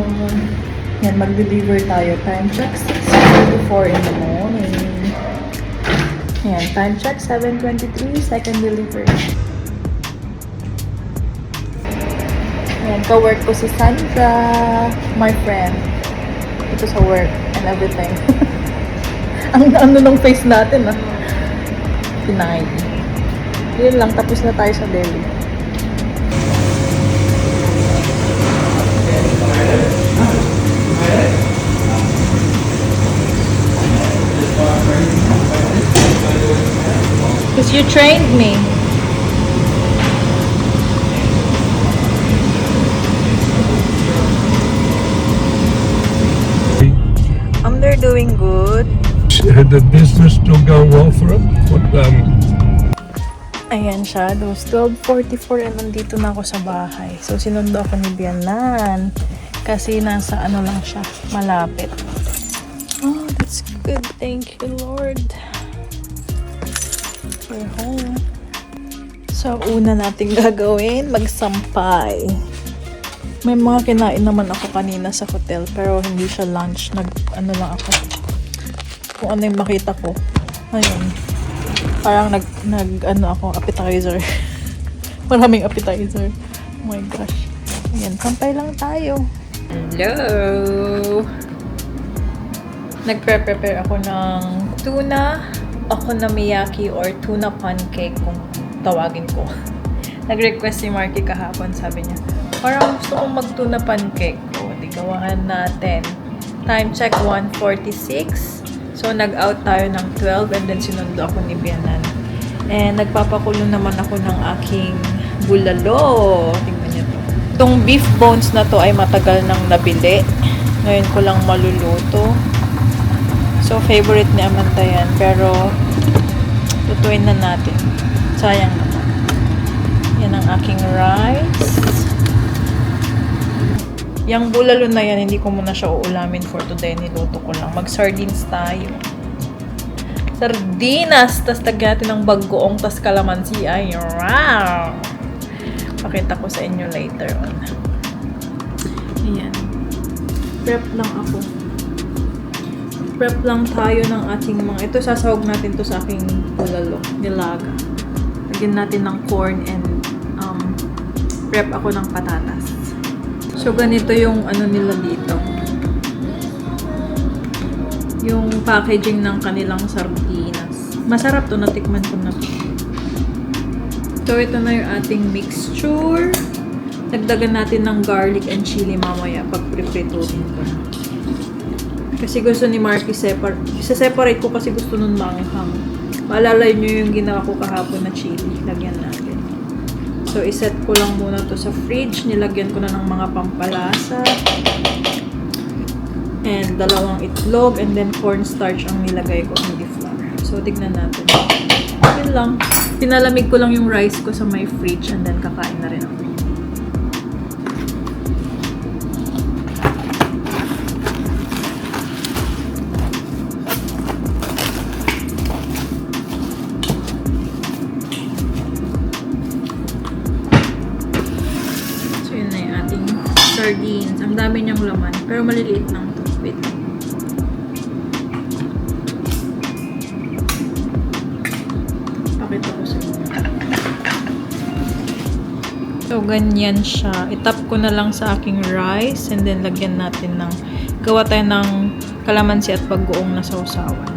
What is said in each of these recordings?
naman. Yan, mag-deliver tayo. Time check, 6:44 in the morning. Yan, time check, 7:23, second delivery. Yan, ka-work ko si Sandra, my friend. Ito sa work and everything. Ang ano nung face natin, ah. Pinay. Yun lang, tapos na tayo sa Delhi. Because you trained me. They're doing good. The business still going well for him? Ayan siya, those 12:44 and nandito na ako sa bahay. So, sinundo ako ni Bianan. Kasi nasa ano lang siya, malapit. Oh, that's good. Thank you, Lord. We're home. So, una nating gagawin, magsampay. May mga kinain naman ako kanina sa hotel, pero hindi siya lunch. Ano lang ako. Kung ano yung makita ko. Ayun. Parang ano ako, appetizer. Maraming appetizer. Oh my gosh. Ayan, sampay lang tayo. Hello! Nagprepare ako ng tuna okonomiyaki or tuna pancake kung tawagin ko. Nag-request si Marky kahapon, sabi niya, parang gusto kong mag-tuna pancake. O, di gawahan natin. Time check, 1:46. So, nag-out tayo ng 12 and then sinundo ako ni Bianan. And nagpapakulo naman ako ng aking bulalo. Tingnan niyo to. Itong beef bones na to ay matagal nang nabili. Ngayon ko lang maluluto. So, favorite ni Amanda yan. Pero, lutuin na natin. Sayang naman. Yan ang aking rice. Yang bulalo na yan, hindi ko muna siya uulamin for today. Niluto ko lang. Mag-sardines tayo. Sardinas! Tapos tagyan natin ng bagoong, tas kalamansi. Ay, wow! Pakita ko sa inyo later on. Ayan. Prep lang ako. Prep lang tayo ng ating mga... Ito, sasahog natin to sa aking bulalo. Nilaga. Lagyan natin ng corn and prep ako ng patatas. So, ganito yung ano nila dito. Yung packaging ng kanilang sardinas. Masarap to, natikman ko na to. So, ito na yung ating mixture. Dagdagan natin ng garlic and chili mamaya pag pre-prituhin ko na. Kasi gusto ni Marky separate ko kasi gusto nun manghang. Maalala nyo yung ginawa ko kahapon na chili. Lagyan natin. So, iset ko lang muna to sa fridge. Nilagyan ko na ng mga pampalasa. And dalawang itlog. And then cornstarch ang nilagay ko, hindi flour. So, tignan natin. Yun lang. Pinalamig ko lang yung rice ko sa my fridge. And then kakain na rin ako. Sardines. Ang dami niyang laman. Pero maliliit lang ito. Wait. Pakita ko sa inyo. So, ganyan siya. Itap ko na lang sa aking rice. And then, lagyan natin ng... Gawa tayo ng kalamansi at bagoong na sausawan.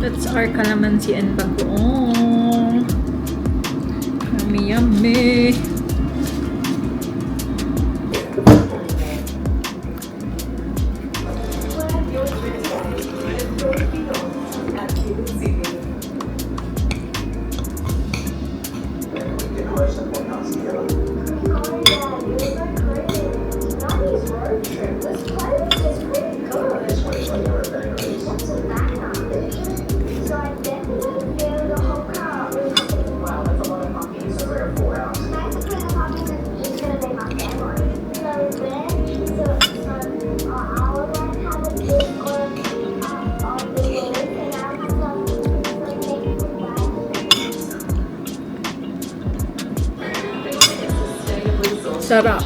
That's our calamansi and bagoong. Yummy, yummy. Sarap.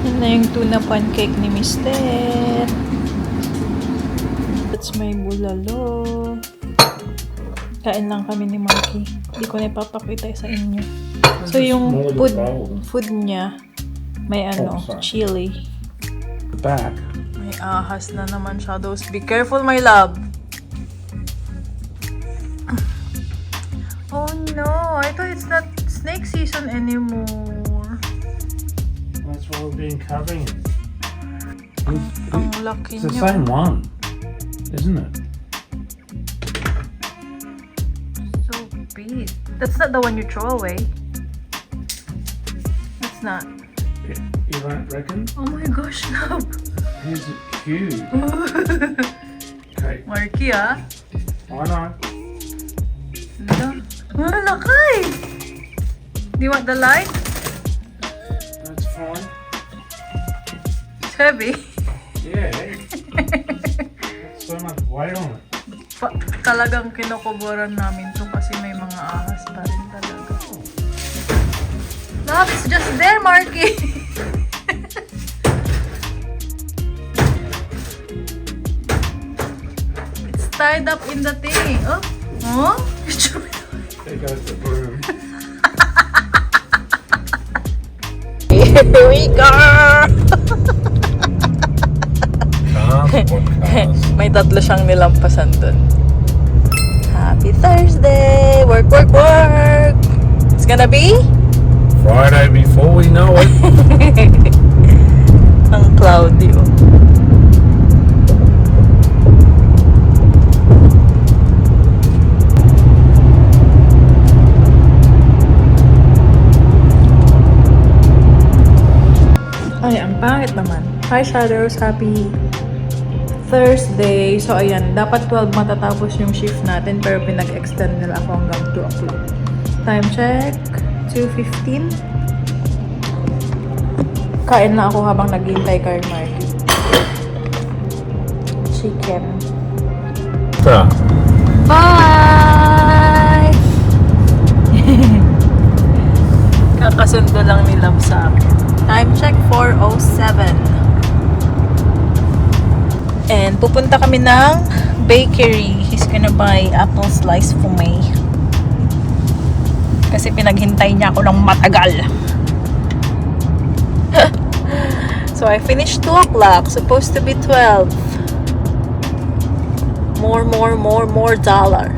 Yan na yung tuna pancake ni Mister. That's my bulalo. Kain lang kami ni Marky. Hindi ko na ipapakita sa inyo. So yung food niya, may chili. Back. May ahas na naman shadows. Be careful, my love. Oh no, I thought it's not snake season anymore. That's why we've been covering it. Ang laki It's the niya. same one, isn't it? So big. That's not the one you throw away. That's not. You don't reckon? Oh my gosh, love. He's huge. Okay, Marky, ah. I know. Laki! Do you want the light? That's fine. It's heavy. Yeah. So much weight on it. Talagang kinukuburan namin to kasi may mga ahas pa rin talaga. Love, it's just there, Marky. It's tied up in the thing. Oh? Oh? There goes the broom. Here we go! Podcast. May tatlo siyang nilampasan dun. Happy Thursday! Work, work, work! It's gonna be? Friday before we know it. Ang cloudy, oh. Ay, ang pangit naman. Hi, Shadows. Happy Thursday. So, ayan. Dapat 12 matatapos yung shift natin pero pinag-extend nila ako hanggang 2 o'clock. Time check. 2:15. Kain na ako habang naghihintay kay Marky. Chicken. Bye! Kakasundo lang ni Love sa akin. Time check 4:07. And pupunta kami ng bakery. He's gonna buy apple slice for me. Kasi pinaghintay niya ako ng matagal. So I finished 2 o'clock. Supposed to be 12. More dollar.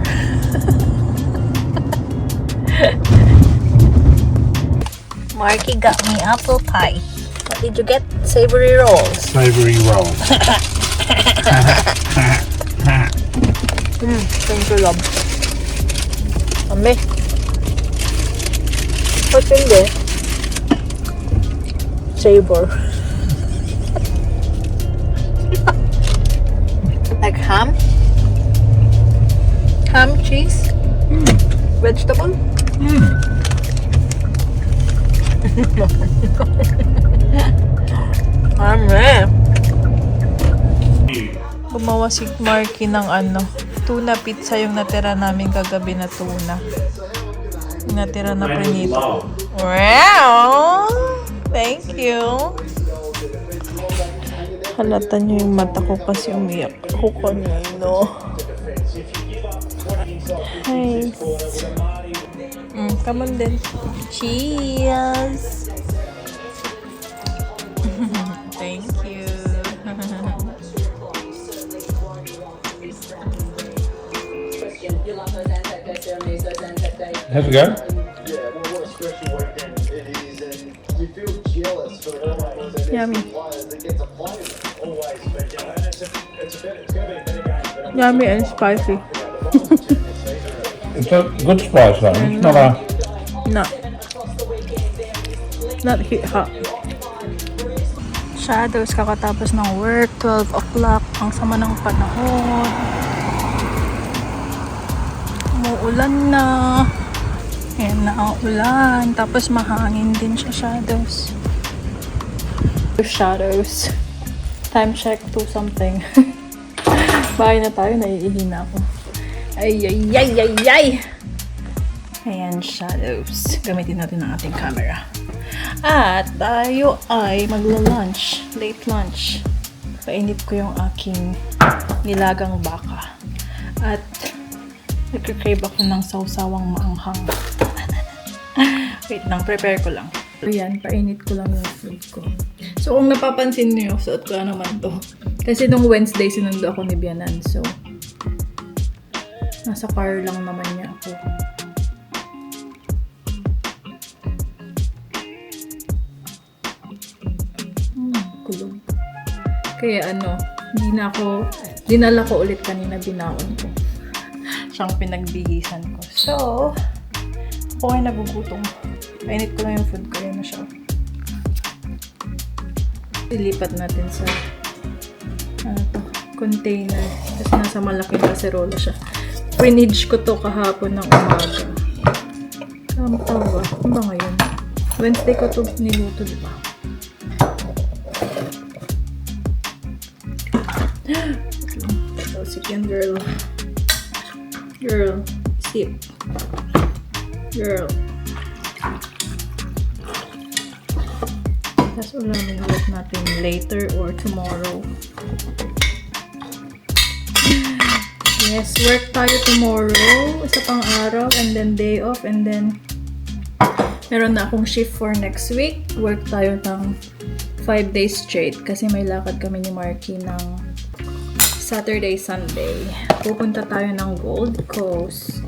Marky got me apple pie. What did you get? Savory rolls. Savory roll. Thank you, love. Ame. What's in there? Savor. Like ham? Ham, cheese? Vegetable? Ame. Gumawa si Marky ng tuna pizza yung natira namin kagabi na tuna. Yung natira na prinito. Wow! Thank you. Halata niyo yung mata ko kasi umiyak ako kanino. Hi. Come on din. Cheers! How's it go? Yeah, well, what a special weekend it is, and you feel jealous for everyone who's Yummy. players that get to play with them. Always, but and it's going to be a better game. But Yummy and spicy. It's a good spice though. It's not a... No. Not hit hot. Shadows, kakatapos ng work, 12 o'clock, ang sama ng panahon. Umuulan na. Ayan na ang ulan. Tapos mahangin din siya, Shadows. Shadows. Time check to something. Bahay na tayo, naiihi na ako. Ay, ay, ay, ay, ay! Ayan, Shadows. Gamitin natin ang ating camera. At tayo ay magla-lunch. Late lunch. Painit ko yung aking nilagang baka. At nagka-crave ako ng sawsawang maanghang. Wait lang, prepare ko lang. Ayan, painit ko lang yung food ko. So, kung napapansin niyo, suot ko na naman to. Kasi nung Wednesday, sinundo ako ni Bianan. So, nasa car lang naman niya ako. Kulog. Kaya dinala ko ulit kanina, binaon ko. Siyang pinagbihisan ko. So, ako ay nagugutom. Painit ko lang yung food ko. Yun na siya. Ilipat natin sa container. Kasi nasa malaking kaserola siya. Frinage ko to kahapon ng umaga. Ano ba? Ano ba ngayon? Wednesday ko to niluto, diba? Sip yan, girl. Girl, sip. Girl. Tapos ulamin ulit natin later or tomorrow. Yes, work tayo tomorrow. Isa pang araw and then day off and then meron na akong shift for next week. Work tayo ng 5 days straight kasi may lakad kami ni Marky ng Saturday, Sunday. Pupunta tayo ng Gold Coast.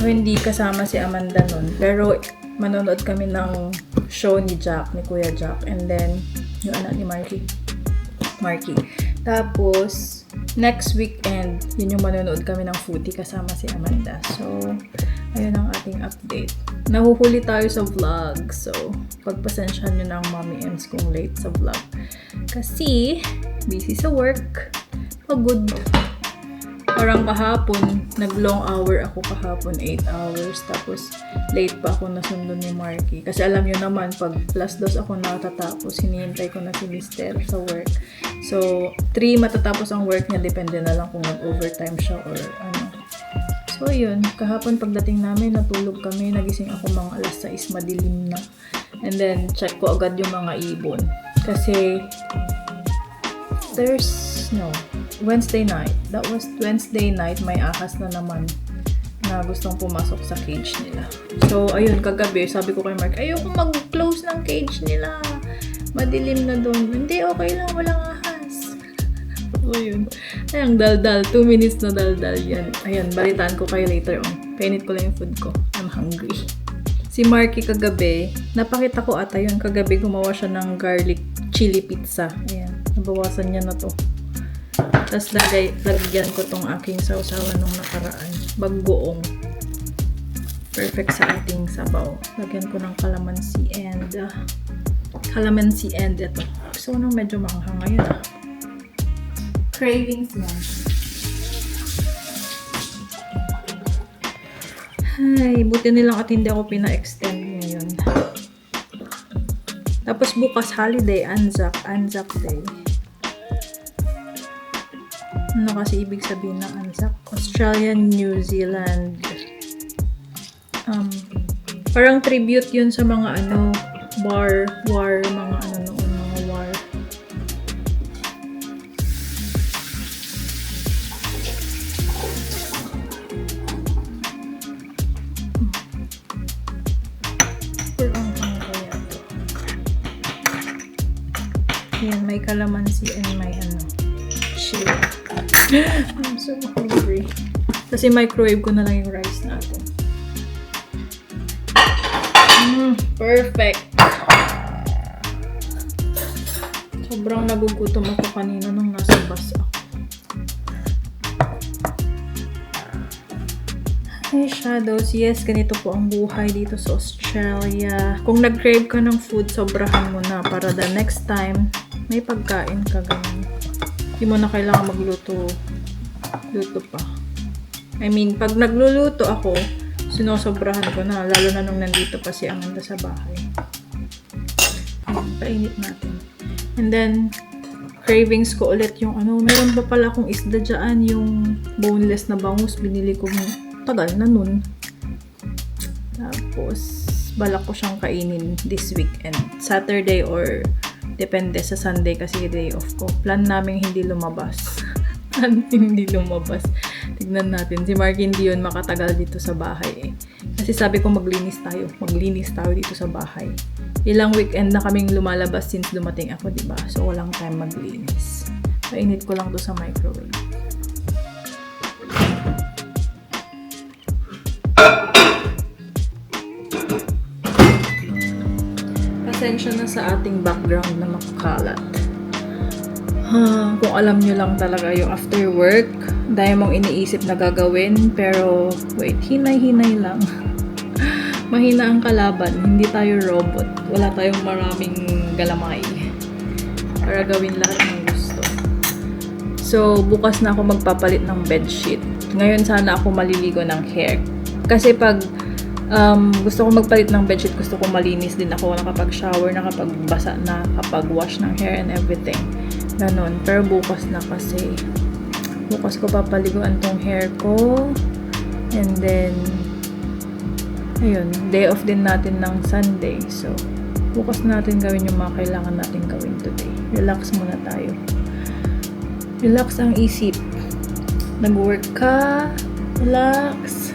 So, hindi kasama si Amanda nun. Pero, manonood kami ng show ni Jack, ni Kuya Jack. And then, yung anak ni Marky. Tapos, next weekend, yun yung manonood kami ng footy kasama si Amanda. So, ayun ang ating update. Nahuhuli tayo sa vlog. So, pagpasensyahan nyo ng Mommy Ems kung late sa vlog. Kasi, busy sa work. Pagod. Parang kahapon, nag-long hour ako kahapon, 8 hours. Tapos, late pa ako nasundo ni Marky. Kasi alam nyo naman, pag +2 ako natatapos, hinihintay ko na si Mister sa work. So, 3 matatapos ang work niya. Depende na lang kung nag-overtime siya or ano. So, yun. Kahapon pagdating namin, natulog kami. Nagising ako mga alas 6, madilim na. And then, check ko agad yung mga ibon. Kasi, Wednesday night. That was Wednesday night. May ahas na naman na gustong pumasok sa cage nila. So, ayun, kagabi, sabi ko kay Mark, ayoko mag-close ng cage nila. Madilim na doon. Hindi, okay lang. Walang ahas. So, yun. Ayang daldal. 2 minutes na daldal yan. Ayan, balitaan ko kayo later on. Painit ko lang yung food ko. I'm hungry. Si Marky kagabi, napakita ko ata yun. Kagabi, gumawa siya ng garlic chili pizza. Ayan. Nabawasan niya na to. Tapos lagyan ko tong aking sausawan nung nakaraan. Baggoong. Perfect sa ating sabaw. Lagyan ko ng calamansi and ito. Gusto ko nang medyo maanghang ngayon Cravings lang. Ay, buti nilang at hindi ako pina-extend ngayon. Tapos bukas holiday, Anzac Day. Ano kasi ibig sabihin ng Anzac? Australian, New Zealand. Parang tribute yun sa mga war, mga noon, mga war. Yan, may calamansi and may chili. I'm so hungry. Kasi microwave ko na lang yung rice natin. Perfect! Sobrang nagugutom ako kanina nung nasa bus ako. Hey shadows, yes, ganito po ang buhay dito sa Australia. Kung nag-crave ka ng food, sobrahan mo na para the next time, may pagkain ka ganun. Hindi mo na kailangan magluto. Luto pa. I mean, pag nagluluto ako, sinosobrahan ko na, lalo na nung nandito pa si Amanda sa bahay. Painit natin. And then, cravings ko ulit yung meron pa pala akong isda dyan, yung boneless na bangus, binili ko tagal na nun. Tapos, balak ko siyang kainin this weekend. Saturday or depende sa Sunday kasi day off ko. Plan namin hindi lumabas. Hindi lumabas. Tignan natin. Si Mark hindi yun makatagal dito sa bahay eh. Kasi sabi ko maglinis tayo. Maglinis tayo dito sa bahay. Ilang weekend na kaming lumalabas since dumating ako, diba? So, walang time maglinis. Painit ko lang to sa microwave. Pasensya na sa ating background na makakalat. Kung alam nyo lang talaga yung after work, dahil mong iniisip na gagawin, pero wait, hinay-hinay lang. Mahina ang kalaban, hindi tayo robot. Wala tayong maraming galamay para gawin lahat ng gusto. So, bukas na ako magpapalit ng bedsheet. Ngayon sana ako maliligo ng hair. Kasi pag gusto ko magpalit ng bedsheet, gusto ko malinis din ako, nakapag-shower, nakapagbasa na, kapag-wash ng hair and everything. Ganon. Pero bukas na kasi. Bukas ko papaliguan tong hair ko. And then, ayun, day off din natin ng Sunday. So, bukas natin gawin yung mga kailangan natin gawin today. Relax muna tayo. Relax ang isip. Nag-work ka. Relax.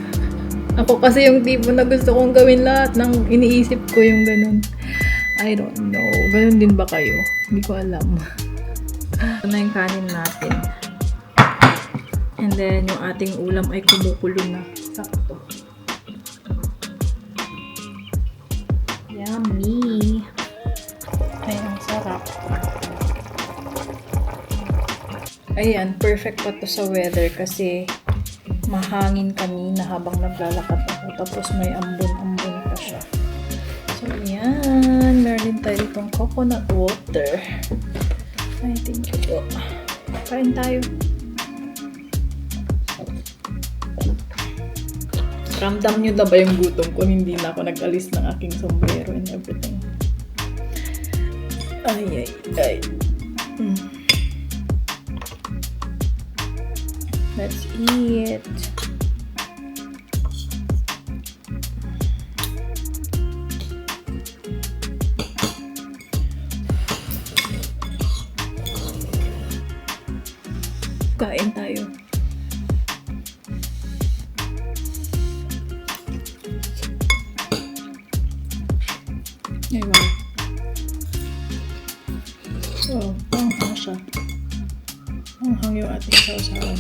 Ako kasi yung tipo na gusto kong gawin lahat ng iniisip ko yung ganun. I don't know. Ganun din ba kayo? Hindi ko alam. Ito na yung kanin natin. And then, yung ating ulam ay kumukulo na. Sakto. Yummy! Ay, ang sarap. Ayan, perfect pa to sa weather kasi mahangin kanina habang naglalakad ako. Tapos may ambon-ambon pa siya. So, ayan. Meron din tayo itong coconut water. Ay, thank you po. Kain tayo. Ramdam nyo na ba yung gutom ko? Hindi na ako nag-alis ng aking sombrero and everything. Ay, ay, ay. Let's eat. Kain tayo. Ay, wow. Oh, panghang siya. Panghang yung ating sausawan.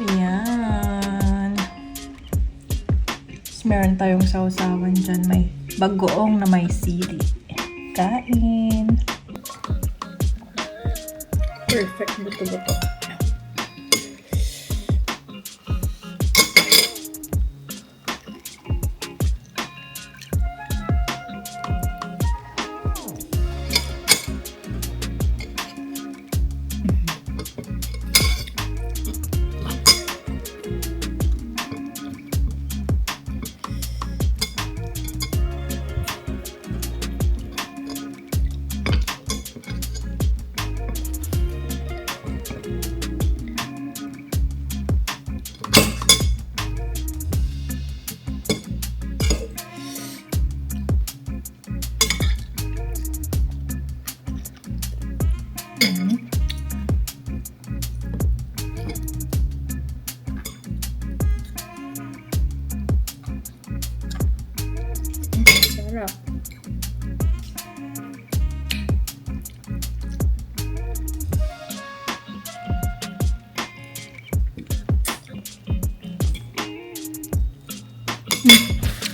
Ayan. Meron tayong sausawan dyan. May bagoong na may sili. Kain. Perfect. Buto-buto.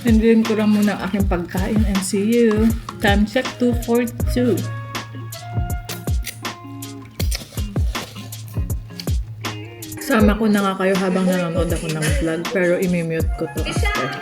Enjoyin ko lang muna ang aking pagkain and see you. Time check 2:42. Sama ko na nga kayo habang nanonood ako ng vlog pero imi-mute ko to after.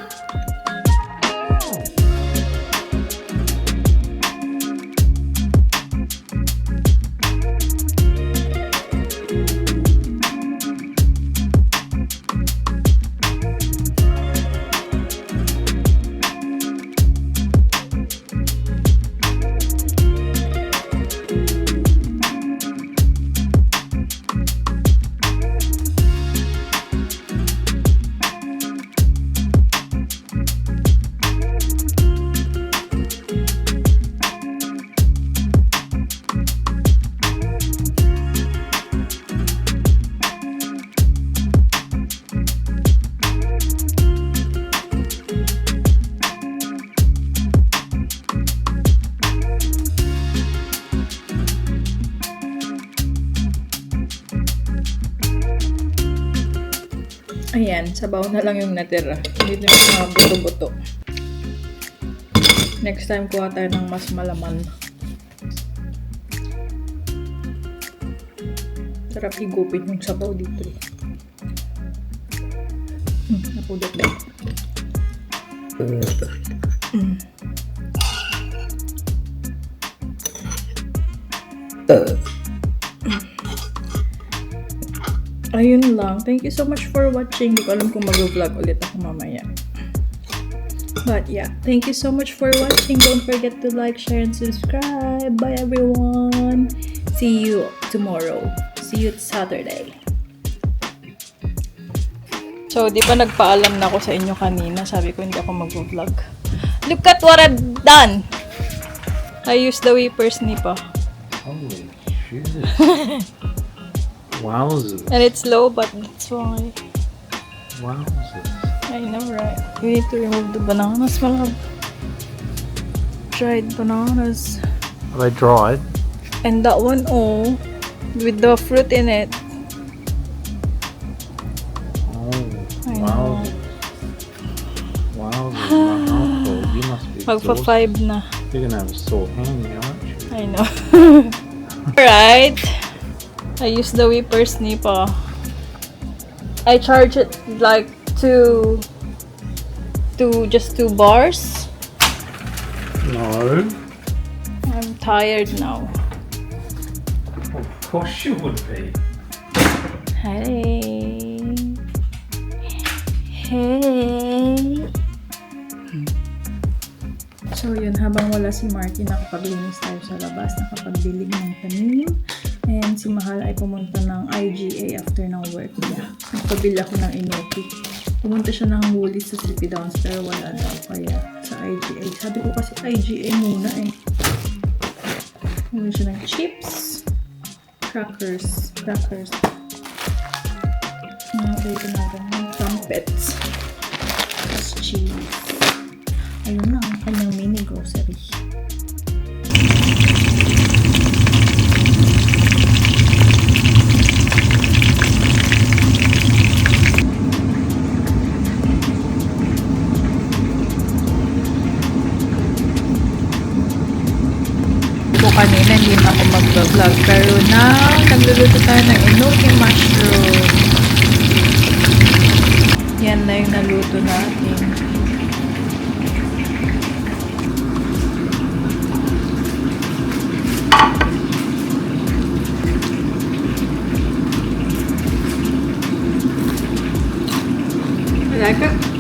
Ayan, sabaw na lang yung natira. Hindi na yung mga buto-buto. Next time, kuha tayo ng mas malaman. Sarap higupin yung sabaw dito. Napudot ba? Ayun lang. Thank you so much for watching. Hindi ko alam kung mag-vlog ulit ako mamaya. But yeah, thank you so much for watching. Don't forget to like, share, and subscribe. Bye everyone. See you tomorrow. See you Saturday. So, di ba nagpaalam na ako sa inyo kanina? Sabi ko hindi ako mag-vlog. Look at what I've done! I used the Weepers Nipa. Holy shit. Wowzers. And it's low, but that's why. Wowzers. I know, right? We need to remove the bananas, my love. Dried bananas. Are they dried? And that one, oh, with the fruit in it. Oh, I know. wowzers. Wowzers. My uncle, you must be exhausted. Magpa-5 na. You're gonna have a sore hand now, aren't you? I know. Alright. I use the Weepers Nipa. I charge it like just 2 bars. No. I'm tired now. Of course you would be. Hey. Hey. So yun, habang wala si Marky, nakapaglinis tayo sa labas, nakapagdilig ng tanim. And si Mahal ay pumunta ng IGA after ng work niya. Nagpabili ako ng inoki. Pumunta siya ng Woolies sa CP downstairs, wala daw. Kaya sa IGA. Sabi ko kasi IGA muna eh. Pumunta siya ng chips. Crackers. Dito natin ng trumpets. Tapos cheese. Ayun na, ang kanyang mini grocery. Kanina hindi na ako mag-vlog pero now nagluluto tayo ng enoki mushroom. Yan na yung naluto natin. I like it.